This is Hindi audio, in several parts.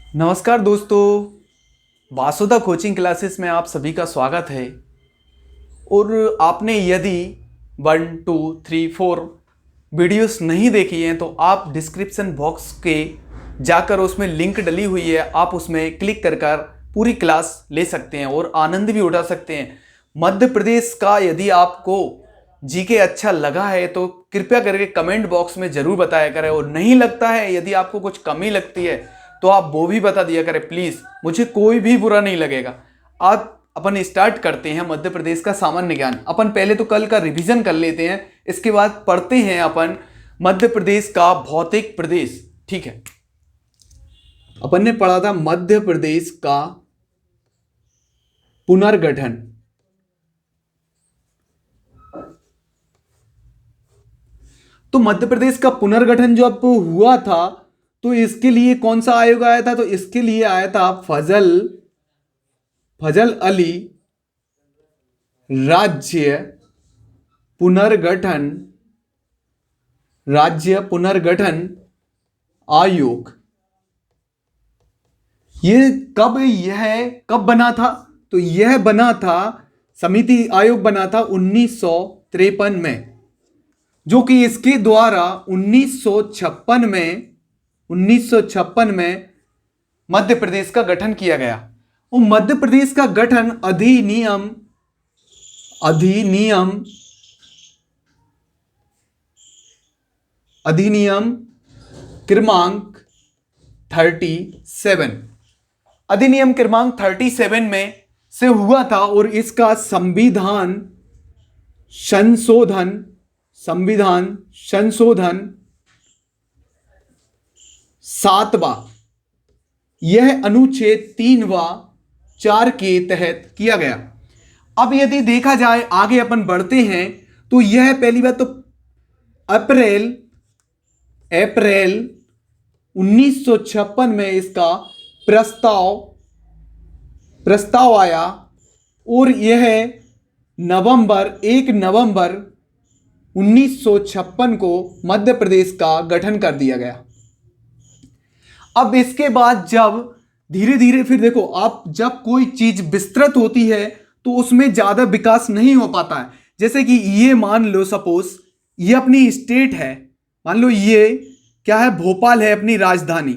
नमस्कार दोस्तों, वासुदा कोचिंग क्लासेस में आप सभी का स्वागत है। और आपने यदि 1, 2, 3, 4 वीडियोस नहीं देखी हैं तो आप डिस्क्रिप्शन बॉक्स के जाकर उसमें लिंक डली हुई है, आप उसमें क्लिक कर पूरी क्लास ले सकते हैं और आनंद भी उठा सकते हैं। मध्य प्रदेश का यदि आपको जीके अच्छा लगा है तो कृपया करके कमेंट बॉक्स में जरूर बताया करें, और नहीं लगता है, यदि आपको कुछ कमी लगती है तो आप वो भी बता दिया करें प्लीज, मुझे कोई भी बुरा नहीं लगेगा। आप अपन स्टार्ट करते हैं मध्य प्रदेश का सामान्य ज्ञान। अपन पहले तो कल का रिवीजन कर लेते हैं, इसके बाद पढ़ते हैं अपन मध्य प्रदेश का भौतिक प्रदेश। ठीक है, अपन ने पढ़ा था मध्य प्रदेश का पुनर्गठन। तो मध्य प्रदेश का पुनर्गठन जब हुआ था तो इसके लिए कौन सा आयोग आया था? तो इसके लिए आया था फजल अली राज्य पुनर्गठन आयोग। यह कब बना था? तो यह बना था, समिति आयोग बना था 1953 में, जो कि इसके द्वारा 1956 में मध्य प्रदेश का गठन किया गया। और मध्य प्रदेश का गठन अधिनियम क्रमांक 37 अधिनियम क्रमांक 37 में से हुआ था, और इसका संविधान संशोधन 7वां, यह अनुच्छेद 3 व 4 के तहत किया गया। अब यदि देखा जाए, आगे अपन बढ़ते हैं, तो यह पहली बात तो अप्रैल 1956 में इसका प्रस्ताव आया, और यह 1 नवंबर 1956 को मध्य प्रदेश का गठन कर दिया गया। अब इसके बाद जब धीरे धीरे, फिर देखो, आप जब कोई चीज विस्तृत होती है तो उसमें ज्यादा विकास नहीं हो पाता है। जैसे कि ये मान लो, सपोज ये अपनी स्टेट है, मान लो ये क्या है, भोपाल है अपनी राजधानी।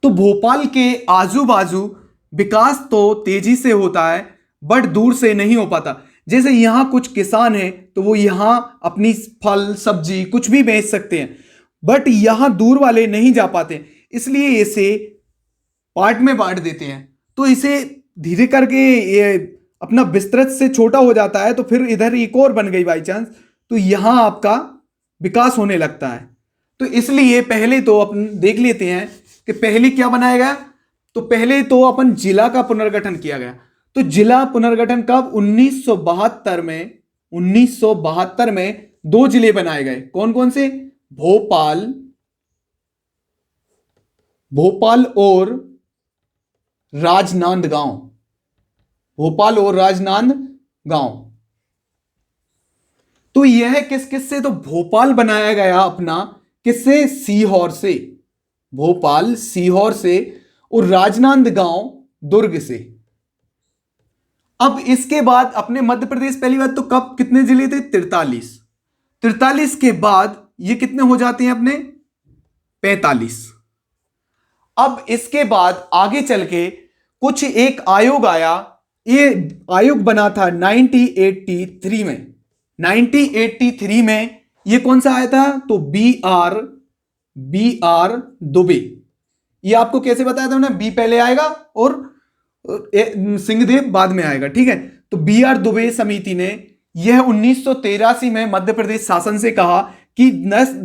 तो भोपाल के आजू बाजू विकास तो तेजी से होता है, बट दूर से नहीं हो पाता। जैसे यहां कुछ किसान हैं तो वो यहां अपनी फल सब्जी कुछ भी बेच सकते हैं, बट यहां दूर वाले नहीं जा पाते, इसलिए इसे पार्ट में बांट देते हैं। तो इसे धीरे करके ये अपना विस्तृत से छोटा हो जाता है, तो फिर इधर एक और बन गई बाई चांस, तो यहां आपका विकास होने लगता है। तो इसलिए पहले तो अपन देख लेते हैं कि पहले क्या बनाया गया। तो पहले तो अपन जिला का पुनर्गठन किया गया। तो जिला पुनर्गठन कब? 1972 में 2 जिले बनाए गए। कौन कौन से? भोपाल और राजनांदगांव। तो यह किस से? तो भोपाल बनाया गया अपना, किससे? सीहोर से। भोपाल सीहोर से, और राजनांदगांव दुर्ग से। अब इसके बाद अपने मध्य प्रदेश पहली बात तो कब कितने जिले थे? 43 के बाद ये कितने हो जाते हैं अपने? 45। अब इसके बाद आगे चल के कुछ एक आयोग आया, ये आयोग बना था 1983 में। 1983 में ये कौन सा आया था? तो बी आर दुबे। ये आपको कैसे बताया था ना, बी पहले आएगा और सिंहदेव बाद में आएगा, ठीक है। तो बी.आर. दुबे समिति ने यह 1983 में मध्य प्रदेश शासन से कहा कि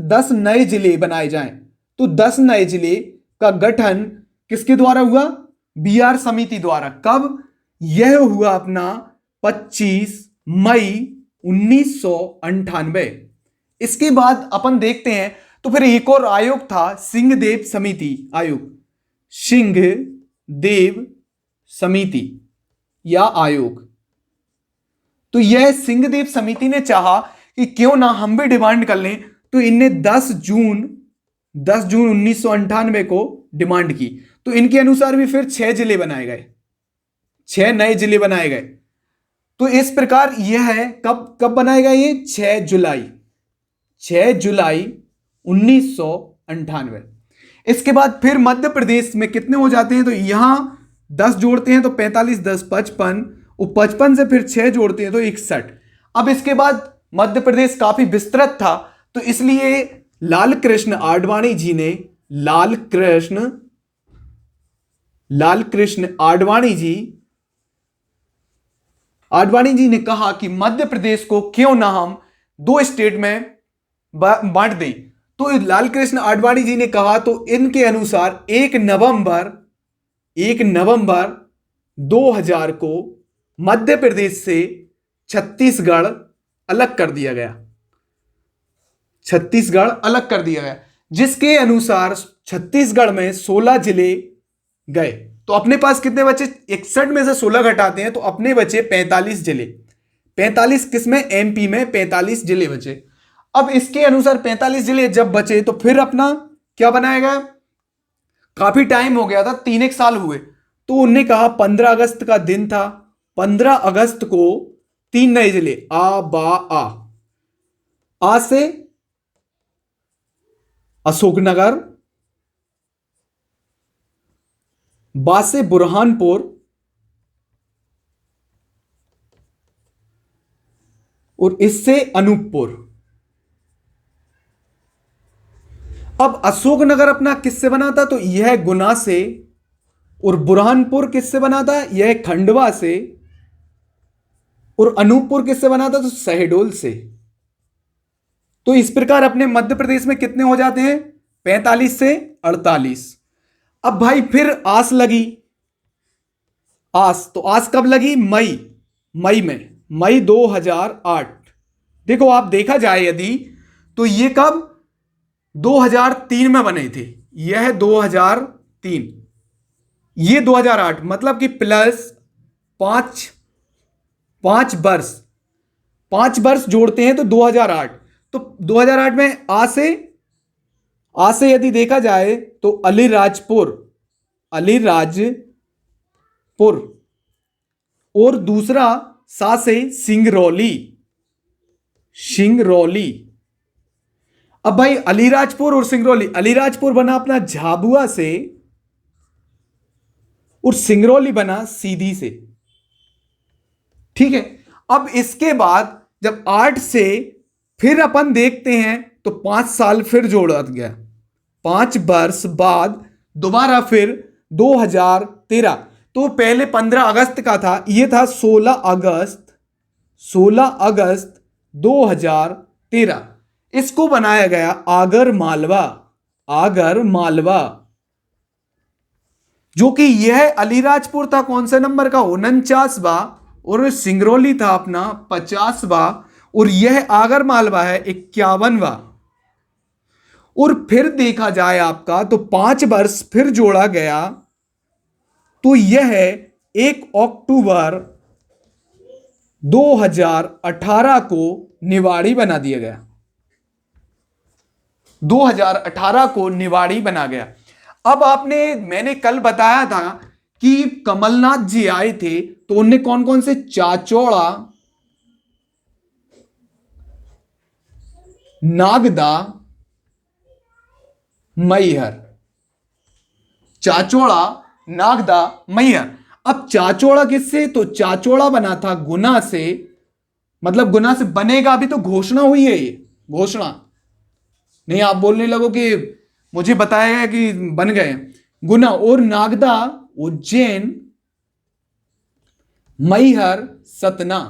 10 नए जिले बनाए जाएं। तो 10 नए जिले का गठन किसके द्वारा हुआ? बी.आर. समिति द्वारा। कब? यह हुआ अपना 25 मई 1998। इसके बाद अपन देखते हैं, तो फिर एक और आयोग था, सिंहदेव समिति या आयोग। तो यह सिंहदेव समिति ने चाहा कि क्यों ना हम भी डिमांड कर लें, तो इनने 10 जून 10 जून 1998 को डिमांड की। तो इनके अनुसार भी फिर 6 जिले बनाए गए, 6 नए जिले बनाए गए। तो इस प्रकार यह है, कब कब बनाया गया ये? 6 जुलाई, 6 जुलाई 1998। इसके बाद फिर मध्य प्रदेश में कितने हो जाते हैं? तो यहां 10 जोड़ते हैं तो 45, 10 55, और 55 से फिर 6 जोड़ते हैं तो 61। अब इसके बाद मध्य प्रदेश काफी विस्तृत था, तो इसलिए लाल कृष्ण आडवाणी जी ने, लाल कृष्ण आडवाणी जी ने कहा कि मध्य प्रदेश को क्यों ना हम 2 स्टेट में बांट दें। तो लाल कृष्ण आडवाणी जी ने कहा, तो इनके अनुसार 1 नवंबर 2000 को मध्य प्रदेश से छत्तीसगढ़ अलग कर दिया गया, छत्तीसगढ़ अलग कर दिया गया, जिसके अनुसार छत्तीसगढ़ में 16 जिले गए। तो अपने पास कितने बचे? 61 में से 16 घटाते हैं तो अपने बचे 45 जिले। 45 किसमें? एमपी में 45 जिले बचे। अब इसके अनुसार 45 जिले जब बचे तो फिर अपना क्या बनाया गया? काफी टाइम हो गया था, 3 साल हुए, तो उन्होंने कहा 15 अगस्त का दिन था, 15 अगस्त को 3 नए जिले, आ से अशोकनगर, बा से बुरहानपुर, और इससे अनूपपुर। अब अशोकनगर अपना किससे बना था? तो यह गुना से, और बुरहानपुर किससे बना था? यह खंडवा से, और अनूपपुर किससे बना था? तो शहडोल से। तो इस प्रकार अपने मध्य प्रदेश में कितने हो जाते हैं? 45 से 48। अब भाई फिर आस लगी, आस, तो आस कब लगी? मई में, मई 2008। देखो आप देखा जाए यदि, तो ये कब? 2003 में बने थे, यह 2003, ये 2008, मतलब कि प्लस 5 वर्ष जोड़ते हैं तो 2008। तो 2008 में आ से यदि देखा जाए तो अलीराजपुर, और दूसरा सा से सिंगरौली। अब भाई अलीराजपुर और सिंगरौली, अलीराजपुर बना अपना झाबुआ से, और सिंगरौली बना सीधी से। ठीक है। अब इसके बाद जब 8 से फिर अपन देखते हैं तो 5 साल फिर जोड़ा गया, 5 वर्ष बाद दोबारा फिर 2013। तो पहले 15 अगस्त का था, यह था 16 अगस्त 2013। इसको बनाया गया आगर मालवा, जो कि यह अलीराजपुर था कौन से नंबर का? 49वां, और सिंगरौली था अपना 50वां, और यह आगर मालवा है 51वां। और फिर देखा जाए आपका तो 5 वर्ष फिर जोड़ा गया, तो यह 1 अक्टूबर 2018 को निवाड़ी बना दिया गया, 2018 को निवाड़ी बना गया। अब मैंने कल बताया था कि कमलनाथ जी आए थे, तो उनने कौन कौन से? चाचौड़ा, नागदा, मैहर, चाचौड़ा, नागदा, मैहर। अब चाचौड़ा किससे? तो चाचौड़ा बना था गुना से, मतलब गुना से बनेगा, अभी तो घोषणा हुई है, ये घोषणा नहीं, आप बोलने लगो कि मुझे बताया गया कि बन गए। गुना और नागदा उज्जैन, मैहर सतना।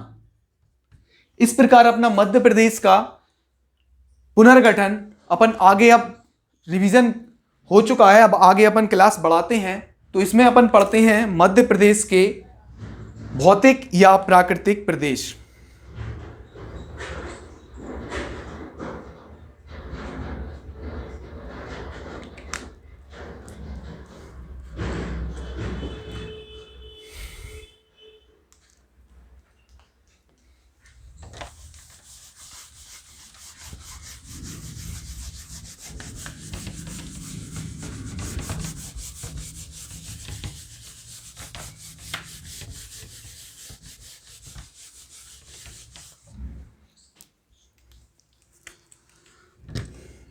इस प्रकार अपना मध्य प्रदेश का पुनर्गठन अपन आगे, अब रिवीजन हो चुका है, अब आगे अपन क्लास बढ़ाते हैं। तो इसमें अपन पढ़ते हैं मध्य प्रदेश के भौतिक या प्राकृतिक प्रदेश।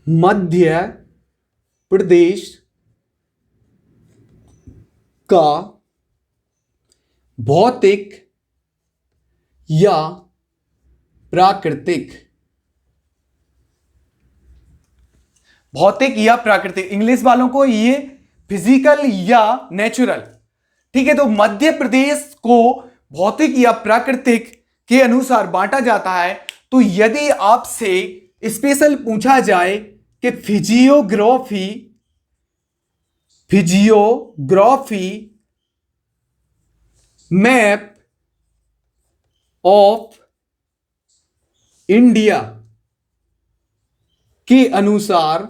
मध्य प्रदेश का भौतिक या प्राकृतिक, भौतिक या प्राकृतिक, इंग्लिश वालों को ये फिजिकल या नेचुरल, ठीक है। तो मध्य प्रदेश को भौतिक या प्राकृतिक के अनुसार बांटा जाता है। तो यदि आपसे स्पेशल पूछा जाए कि फिजियोग्राफी मैप ऑफ इंडिया के अनुसार,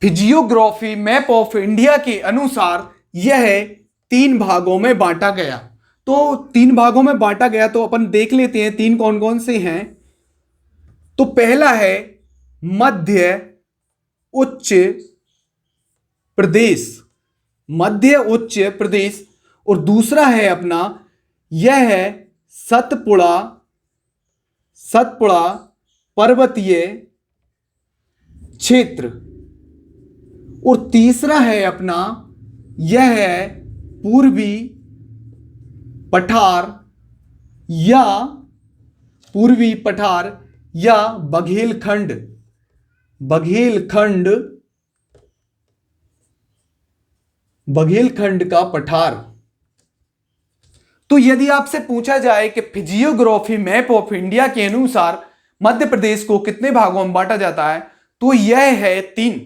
फिजियोग्राफी मैप ऑफ इंडिया के अनुसार यह 3 भागों में बांटा गया। तो 3 भागों में बांटा गया, तो अपन देख लेते हैं 3 कौन कौन से हैं। तो पहला है मध्य उच्च प्रदेश, मध्य उच्च प्रदेश, और दूसरा है अपना यह है सतपुड़ा पर्वतीय क्षेत्र, और तीसरा है अपना यह है पूर्वी पठार या बघेलखंड का पठार। तो यदि आपसे पूछा जाए कि फिजियोग्राफी मैप ऑफ इंडिया के अनुसार मध्य प्रदेश को कितने भागों में बांटा जाता है, तो यह है 3।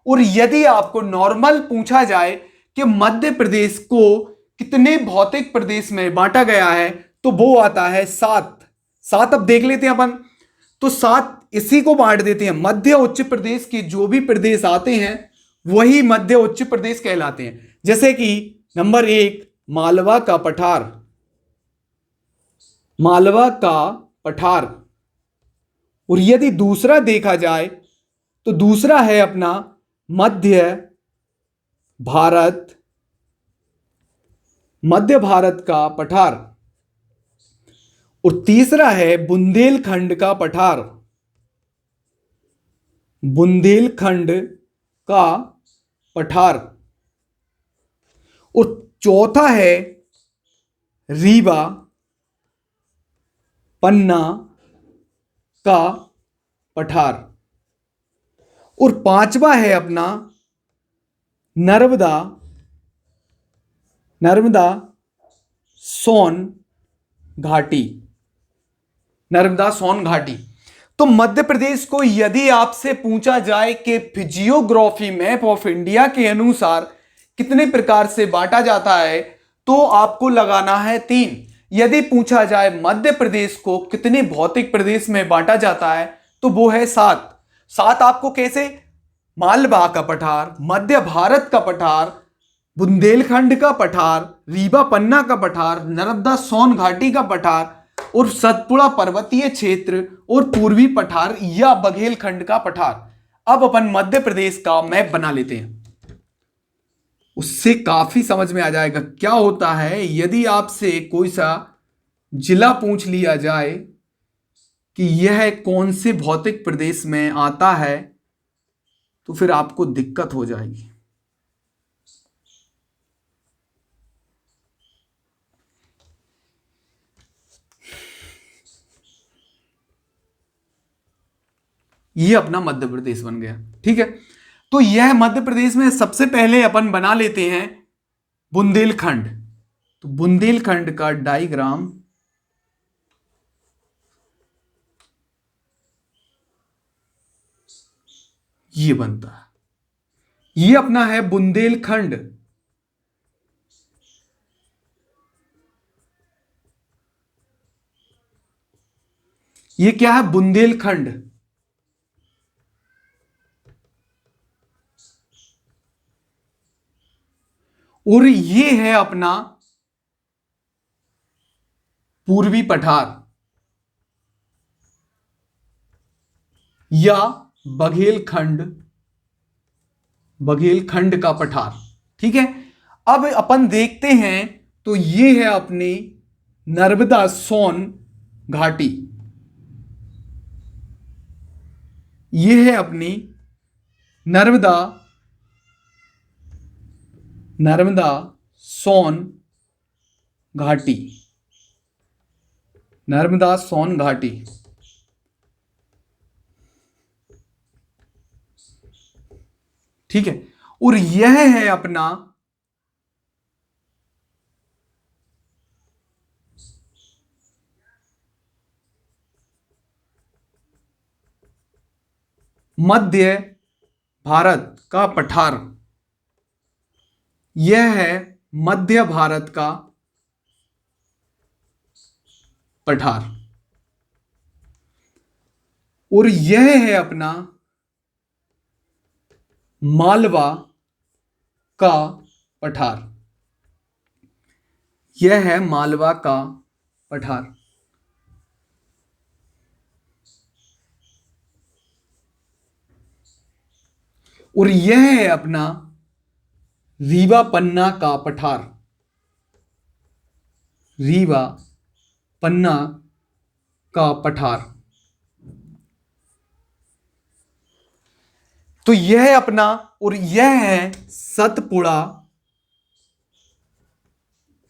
और यदि आपको नॉर्मल पूछा जाए कि मध्य प्रदेश को कितने भौतिक प्रदेश में बांटा गया है, तो वो आता है 7। अब देख लेते हैं अपन। तो 7 इसी को बांट देते हैं। मध्य उच्च प्रदेश के जो भी प्रदेश आते हैं वही मध्य उच्च प्रदेश कहलाते हैं। जैसे कि नंबर 1 मालवा का पठार। और यदि दूसरा देखा जाए तो दूसरा है अपना मध्य भारत का पठार, और तीसरा है बुंदेलखंड का पठार, और चौथा है रीवा पन्ना का पठार, और 5वां है अपना नर्मदा सोन घाटी। तो मध्य प्रदेश को यदि आपसे पूछा जाए कि फिजियोग्राफी मैप ऑफ इंडिया के अनुसार कितने प्रकार से बांटा जाता है, तो आपको लगाना है 3। यदि पूछा जाए मध्य प्रदेश को कितने भौतिक प्रदेश में बांटा जाता है, तो वो है 7। आपको कैसे? मालवा का पठार, मध्य भारत का पठार, बुंदेलखंड का पठार, रीवा पन्ना का पठार, नर्मदा सोन घाटी का पठार, और सतपुड़ा पर्वतीय क्षेत्र, और पूर्वी पठार या बघेलखंड का पठार। अब अपन मध्य प्रदेश का मैप बना लेते हैं, उससे काफी समझ में आ जाएगा क्या होता है। यदि आपसे कोई सा जिला पूछ लिया जाए कि यह कौन से भौतिक प्रदेश में आता है, तो फिर आपको दिक्कत हो जाएगी। ये अपना मध्य प्रदेश बन गया, ठीक है। तो यह मध्य प्रदेश में सबसे पहले अपन बना लेते हैं बुंदेलखंड। तो बुंदेलखंड का डायग्राम ये बनता है। ये अपना है बुंदेलखंड। ये क्या है? बुंदेलखंड। और ये है अपना पूर्वी पठार या बघेलखंड का पठार, ठीक है। अब अपन देखते हैं, तो ये है अपनी नर्मदा सोन घाटी। ये है अपनी नर्मदा नर्मदा सोन घाटी, नर्मदा सोन घाटी। ठीक है, और यह है अपना मध्य भारत का पठार, यह है मध्य भारत का पठार, और यह है अपना मालवा का पठार, यह है मालवा का पठार। और यह है अपना रीवा पन्ना का पठार, रीवा पन्ना का पठार। तो यह है अपना, और यह है सतपुड़ा,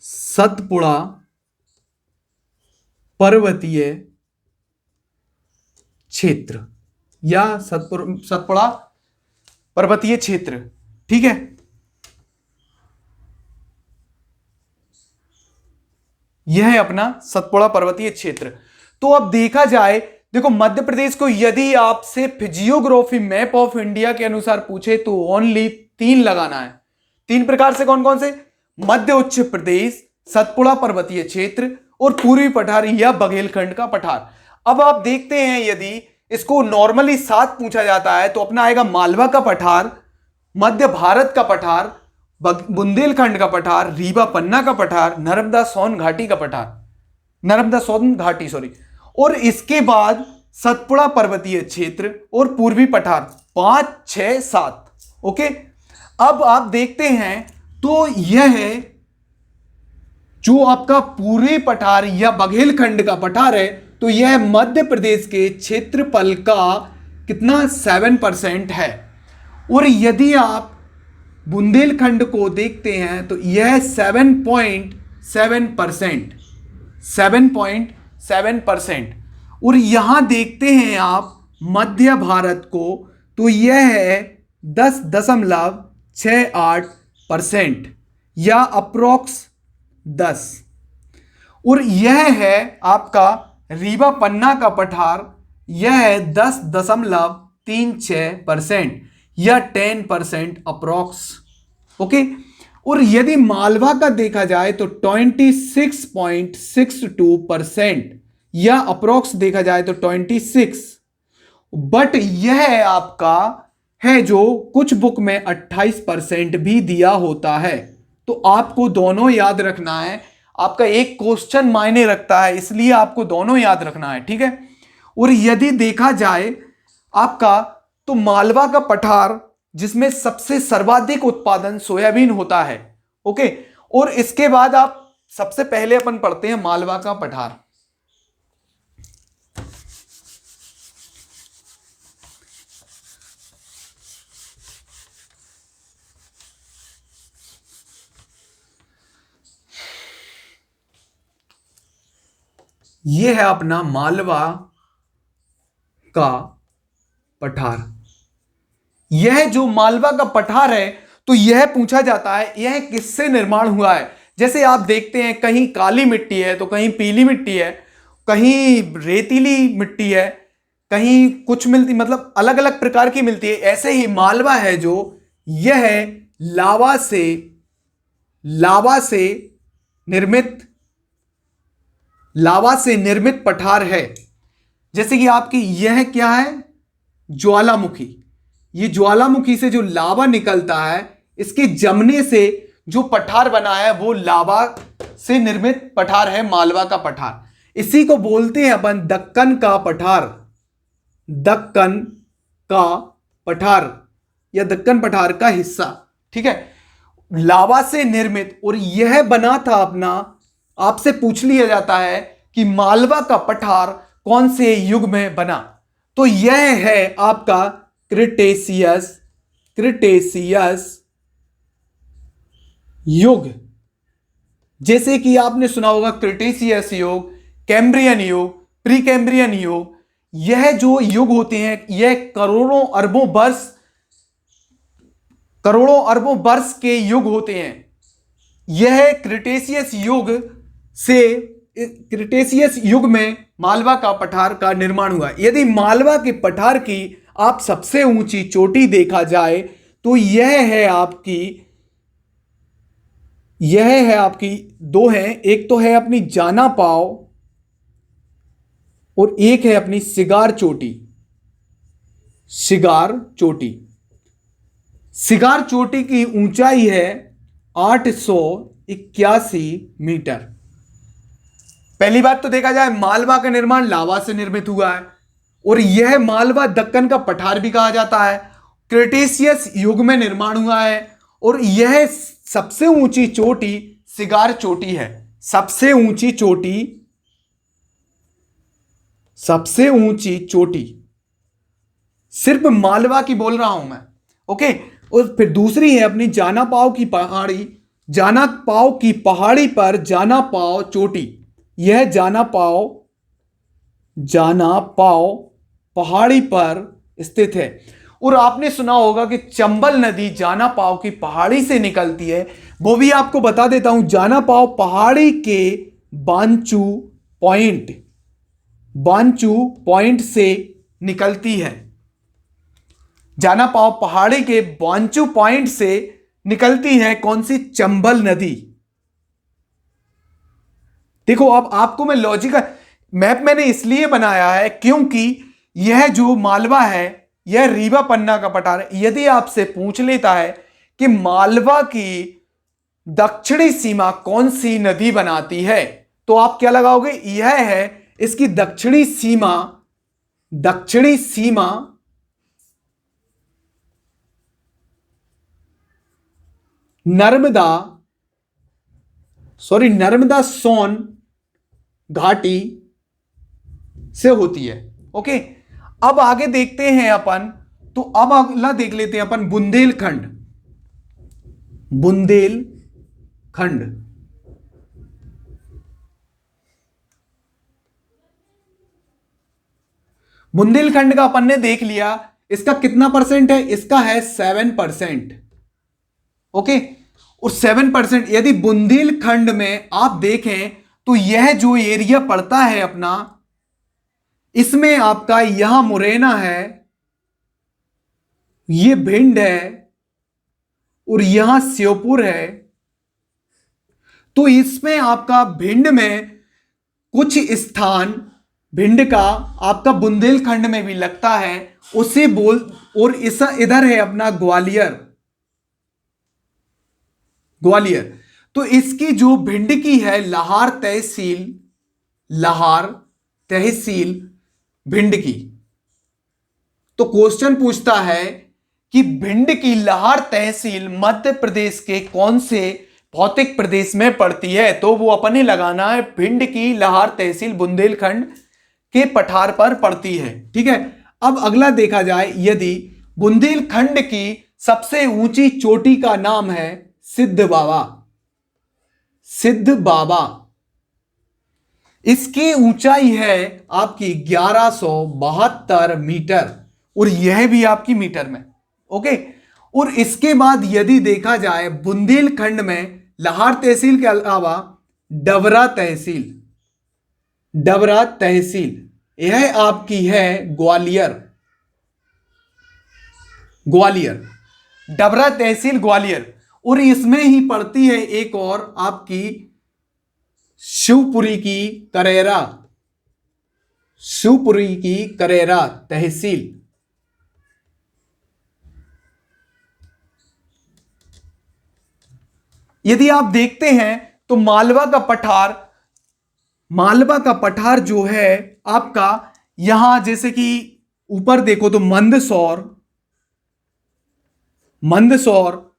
सतपुड़ा पर्वतीय क्षेत्र या सतपुड़ा पर्वतीय क्षेत्र। ठीक है, यह है अपना सतपुड़ा पर्वतीय क्षेत्र। तो अब देखा जाए, देखो मध्य प्रदेश को यदि आपसे फिजियोग्राफी मैप ऑफ इंडिया के अनुसार पूछे तो ओनली 3 लगाना है। 3 प्रकार से, कौन कौन से? मध्य उच्च प्रदेश, सतपुड़ा पर्वतीय क्षेत्र और पूर्वी पठार या बघेलखंड का पठार। अब आप देखते हैं, यदि इसको नॉर्मली 7 पूछा जाता है तो अपना आएगा मालवा का पठार, मध्य भारत का पठार, बुंदेलखंड का पठार, रीवा पन्ना का पठार, नर्मदा सोन घाटी का पठार, नर्मदा सोन घाटी सॉरी, और इसके बाद सतपुड़ा पर्वतीय क्षेत्र और पूर्वी पठार। 5, 6, 7। ओके, अब आप देखते हैं तो यह है जो आपका पूर्वी पठार या बघेलखंड का पठार है, तो यह मध्य प्रदेश के क्षेत्रफल का कितना 7% है। और यदि आप बुंदेलखंड को देखते हैं तो यह 7.7%, 7.7%। और यहां देखते हैं आप मध्य भारत को, तो यह है 10.68% या अप्रोक्स 10। और यह है आपका रीवा पन्ना का पठार, यह है 10.36% या 10% अप्रोक्स। ओके, और यदि मालवा का देखा जाए तो 26.62% या अप्रोक्स देखा जाए तो 26। बट यह आपका है जो कुछ बुक में 28% भी दिया होता है। तो आपको दोनों याद रखना है, आपका एक क्वेश्चन मायने रखता है, इसलिए आपको दोनों याद रखना है। ठीक है, और यदि देखा जाए आपका, तो मालवा का पठार जिसमें सबसे सर्वाधिक उत्पादन सोयाबीन होता है। ओके, और इसके बाद आप सबसे पहले अपन पढ़ते हैं मालवा का पठार। यह है अपना मालवा का पठार। यह जो मालवा का पठार है, तो यह पूछा जाता है यह किससे निर्माण हुआ है। जैसे आप देखते हैं कहीं काली मिट्टी है तो कहीं पीली मिट्टी है, कहीं रेतीली मिट्टी है, कहीं कुछ मिलती, मतलब अलग अलग प्रकार की मिलती है। ऐसे ही मालवा है जो यह लावा से निर्मित पठार है। जैसे कि आपकी यह क्या है, ज्वालामुखी। ये ज्वालामुखी से जो लावा निकलता है, इसके जमने से जो पठार बना है वो लावा से निर्मित पठार है, मालवा का पठार। इसी को बोलते हैं अपन दक्कन का पठार, दक्कन का पठार या दक्कन पठार का हिस्सा। ठीक है, लावा से निर्मित। और यह बना था अपना, आपसे पूछ लिया जाता है कि मालवा का पठार कौन से युग में बना, तो तो यह है आपका क्रिटेशियस युग। जैसे कि आपने सुना होगा क्रिटेशियस युग, कैम्ब्रियन युग, प्री कैम्ब्रियन युग। यह जो युग होते हैं यह करोड़ों अरबों वर्ष के युग होते हैं। यह क्रिटेशियस युग में मालवा का पठार का निर्माण हुआ। यदि मालवा के पठार की आप सबसे ऊंची चोटी देखा जाए तो यह है आपकी दो है, एक तो है अपनी जाना पाव और एक है अपनी सिगार चोटी। सिगार चोटी की ऊंचाई है 881 मीटर। पहली बात तो देखा जाए मालवा का निर्माण लावा से निर्मित हुआ है और यह मालवा दक्कन का पठार भी कहा जाता है। क्रिटेशियस युग में निर्माण हुआ है और यह सबसे ऊंची चोटी सिगार चोटी है। सबसे ऊंची चोटी सिर्फ मालवा की बोल रहा हूं मैं, ओके। और फिर दूसरी है अपनी जाना पाव की पहाड़ी पर जाना पाव चोटी। यह जाना पाव पहाड़ी पर स्थित है। और आपने सुना होगा कि चंबल नदी जाना पाव की पहाड़ी से निकलती है। वो भी आपको बता देता हूं, जाना पाव पहाड़ी के बांचू पॉइंट से निकलती है। जाना पाव पहाड़ी के बांचू पॉइंट से निकलती है कौन सी? चंबल नदी। देखो अब आपको मैं लॉजिकल मैप मैंने इसलिए बनाया है क्योंकि यह जो मालवा है यह रीवा पन्ना का पठार है। यदि आपसे पूछ लेता है कि मालवा की दक्षिणी सीमा कौन सी नदी बनाती है तो आप क्या लगाओगे? यह है इसकी दक्षिणी सीमा नर्मदा सोन घाटी से होती है। ओके, अब आगे देखते हैं अपन, तो अब अगला देख लेते हैं अपन बुंदेलखंड। बुंदेलखंड का अपन ने देख लिया। इसका कितना परसेंट है? इसका है 7%। ओके, और 7% यदि बुंदेलखंड में आप देखें तो यह जो एरिया पड़ता है अपना, इसमें आपका यहां मुरैना है, यह भिंड है और यहां श्योपुर है। तो इसमें आपका भिंड में कुछ स्थान भिंड का आपका बुंदेलखंड में भी लगता है उसे और इधर है अपना ग्वालियर। तो इसकी जो भिंड की है लाहार तहसील भिंड की। तो क्वेश्चन पूछता है कि भिंड की लाहार तहसील मध्य प्रदेश के कौन से भौतिक प्रदेश में पड़ती है? तो वो अपने लगाना है भिंड की लाहार तहसील बुंदेलखंड के पठार पर पड़ती है। ठीक है, अब अगला देखा जाए, यदि बुंदेलखंड की सबसे ऊंची चोटी का नाम है सिद्ध बाबा। इसकी ऊंचाई है आपकी 1172 मीटर और यह भी आपकी मीटर में। ओके, और इसके बाद यदि देखा जाए बुंदेलखंड में लाहार तहसील के अलावा डबरा तहसील यह आपकी है ग्वालियर। डबरा तहसील ग्वालियर। और इसमें ही पड़ती है एक और आपकी शिवपुरी की करेरा तहसील। यदि आप देखते हैं तो मालवा का पठार जो है आपका, यहां जैसे कि ऊपर देखो तो मंदसौर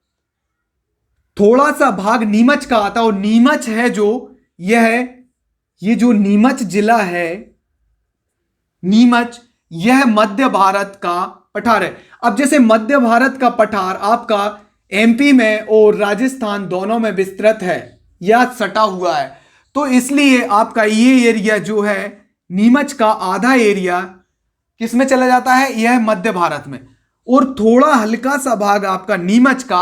थोड़ा सा भाग नीमच का आता है और नीमच है जो ये जो नीमच जिला है, नीमच यह मध्य भारत का पठार है। अब जैसे मध्य भारत का पठार आपका एमपी में और राजस्थान दोनों में विस्तृत है या सटा हुआ है, तो इसलिए आपका ये एरिया जो है नीमच का आधा एरिया किस में चला जाता है, यह मध्य भारत में, और थोड़ा हल्का सा भाग आपका नीमच का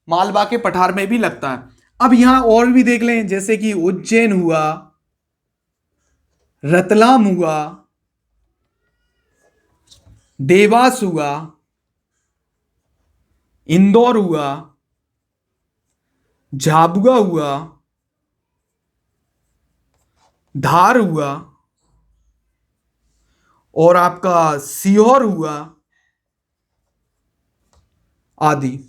मालवा के पठार में भी लगता है। अब यहां और भी देख लें, जैसे कि उज्जैन हुआ, रतलाम हुआ, देवास हुआ, इंदौर हुआ, झाबुआ हुआ, धार हुआ, और आपका सीहोर हुआ आदि।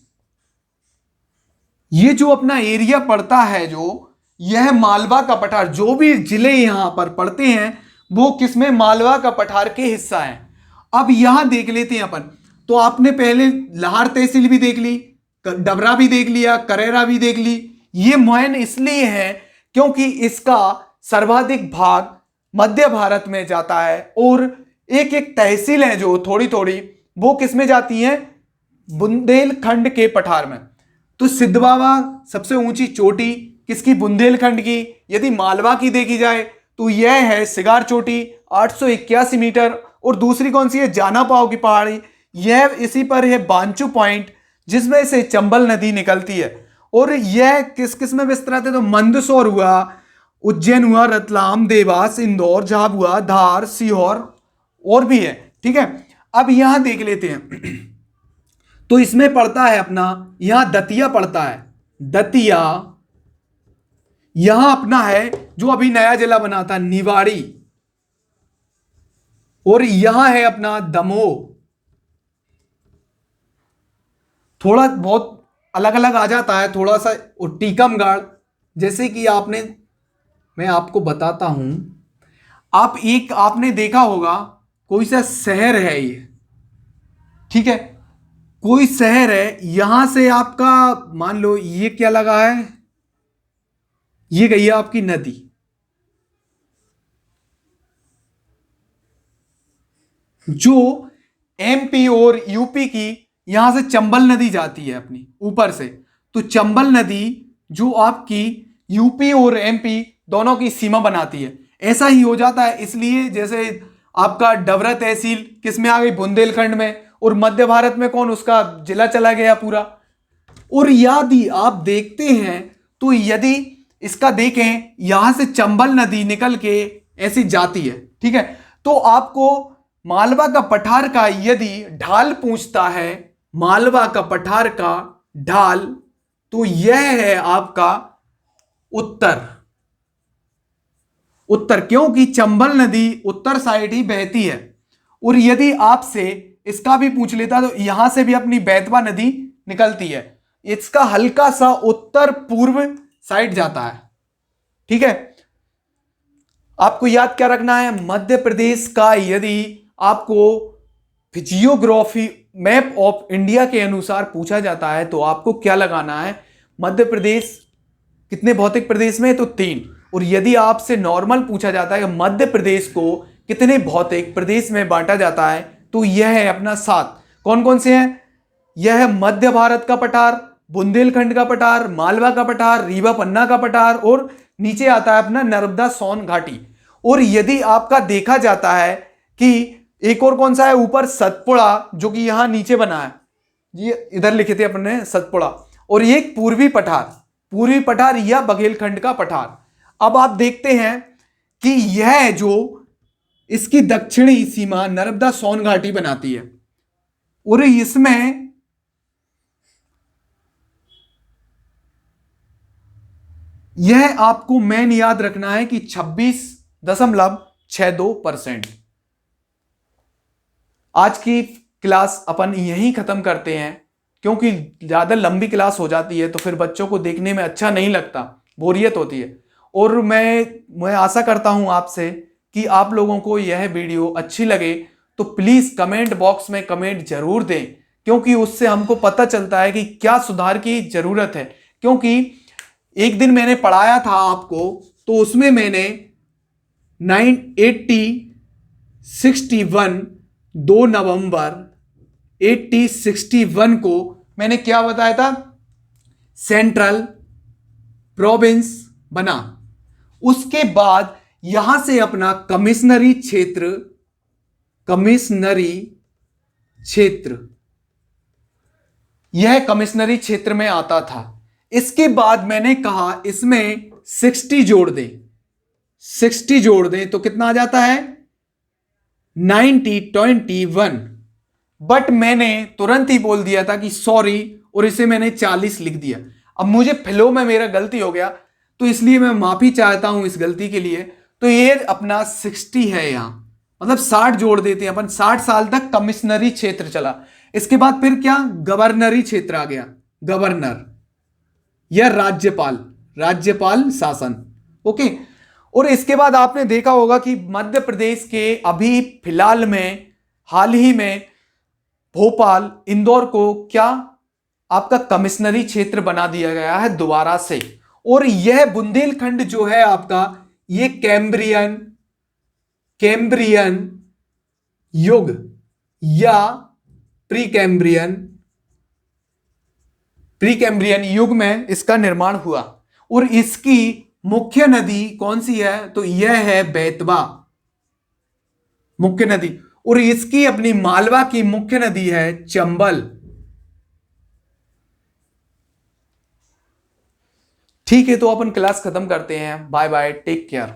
ये जो अपना एरिया पड़ता है, जो यह मालवा का पठार, जो भी जिले यहां पर पड़ते हैं वो किसमें, मालवा का पठार के हिस्सा है। अब यहां देख लेते हैं अपन, तो आपने पहले लाहौर तहसील भी देख ली, डबरा भी देख लिया, करेरा भी देख ली। ये मुहिम इसलिए है क्योंकि इसका सर्वाधिक भाग मध्य भारत में जाता है, और एक एक तहसील है जो थोड़ी थोड़ी वो किसमें जाती हैं, बुंदेलखंड के पठार में। तो सिद्धबाबा सबसे ऊंची चोटी किसकी, बुंदेलखंड की। यदि मालवा की देखी जाए तो यह है सिगार चोटी 881 मीटर, और दूसरी कौन सी है, जाना पाव की पहाड़ी, यह इसी पर है बांचू पॉइंट जिसमें से चंबल नदी निकलती है। और यह किस किस में विस्तृत है, तो मंदसौर हुआ, उज्जैन हुआ, रतलाम, देवास, इंदौर, झाबुआ, धार, सीहोर और भी है। ठीक है, अब यहां देख लेते हैं तो इसमें पड़ता है अपना, यहां दतिया पड़ता है, दतिया यहां अपना है जो अभी नया जिला बना था निवाड़ी, और यहां है अपना दमोह। थोड़ा बहुत अलग अलग आ जाता है थोड़ा सा, और टीकमगढ़, जैसे कि आपने, मैं आपको बताता हूं, आप एक आपने देखा होगा कोई सा शहर है ये, ठीक है, कोई शहर है, यहां से आपका मान लो ये क्या लगा है, ये गई है आपकी नदी, जो एमपी और यूपी की, यहां से चंबल नदी जाती है अपनी ऊपर से, तो चंबल नदी जो आपकी यूपी और एमपी दोनों की सीमा बनाती है। ऐसा ही हो जाता है, इसलिए जैसे आपका डबरा तहसील किस में आ गई, बुंदेलखंड में, और मध्य भारत में कौन, उसका जिला चला गया पूरा। और यदि आप देखते हैं तो यदि इसका देखें, यहां से चंबल नदी निकल के ऐसी जाती है, ठीक है, तो आपको मालवा का पठार का यदि ढाल पूछता है, मालवा का पठार का ढाल, तो यह है आपका उत्तर। उत्तर क्योंकि चंबल नदी उत्तर साइड ही बहती है। और यदि आपसे इसका भी पूछ लेता तो यहां से भी अपनी बेतवा नदी निकलती है, इसका हल्का सा उत्तर पूर्व साइड जाता है। ठीक है, आपको याद क्या रखना है, मध्य प्रदेश का यदि आपको जियोग्राफी मैप ऑफ इंडिया के अनुसार पूछा जाता है तो आपको क्या लगाना है, मध्य प्रदेश कितने भौतिक प्रदेश में है, तो 3। और यदि आपसे नॉर्मल पूछा जाता है कि मध्य प्रदेश को कितने भौतिक प्रदेश में बांटा जाता है, तो यह है अपना 7। कौन कौन से हैं, यह है मध्य भारत का पठार, बुंदेलखंड का पठार, मालवा का पठार, रीवा पन्ना का पठार, और नीचे आता है अपना नर्मदा सोन घाटी। और यदि आपका देखा जाता है कि एक और कौन सा है, ऊपर सतपुड़ा, जो कि यहां नीचे बना है, ये इधर लिखे थे अपने सतपुड़ा, और ये पूर्वी पठार या बघेलखंड का पठार। अब आप देखते हैं कि यह जो इसकी दक्षिणी सीमा नर्मदा सोन घाटी बनाती है, और इसमें यह आपको मेन याद रखना है कि 26.62%। आज की क्लास अपन यहीं खत्म करते हैं, क्योंकि ज्यादा लंबी क्लास हो जाती है तो फिर बच्चों को देखने में अच्छा नहीं लगता, बोरियत होती है। और मैं आशा करता हूं आपसे कि आप लोगों को यह वीडियो अच्छी लगे, तो प्लीज कमेंट बॉक्स में कमेंट जरूर दें, क्योंकि उससे हमको पता चलता है कि क्या सुधार की जरूरत है। क्योंकि एक दिन मैंने पढ़ाया था आपको, तो उसमें मैंने 980, 61, 2 नवंबर 1861 को मैंने क्या बताया था, सेंट्रल प्रोविंस बना। उसके बाद यहां से अपना कमिश्नरी क्षेत्र यह कमिश्नरी क्षेत्र में आता था। इसके बाद मैंने कहा इसमें 60 जोड़ दें तो कितना आ जाता है 21। बट मैंने तुरंत ही बोल दिया था कि सॉरी, और इसे मैंने 40 लिख दिया। अब मुझे फ्लो में मेरा गलती हो गया, तो इसलिए मैं माफी चाहता हूं इस गलती के लिए। तो ये अपना 60 है यहां, मतलब 60 जोड़ देते हैं अपन। 60 साल तक कमिश्नरी क्षेत्र चला। इसके बाद फिर क्या, गवर्नरी क्षेत्र आ गया, गवर्नर या राज्यपाल शासन। ओके। और इसके बाद आपने देखा होगा कि मध्य प्रदेश के अभी फिलहाल में हाल ही में भोपाल, इंदौर को क्या आपका कमिश्नरी क्षेत्र बना दिया गया है दोबारा से। और यह बुंदेलखंड जो है आपका, ये कैम्ब्रियन युग या प्री कैम्ब्रियन युग में इसका निर्माण हुआ। और इसकी मुख्य नदी कौन सी है, तो यह है बेतवा, मुख्य नदी। और इसकी अपनी मालवा की मुख्य नदी है चंबल। ठीक है, तो अपन क्लास खत्म करते हैं। Bye bye, take care.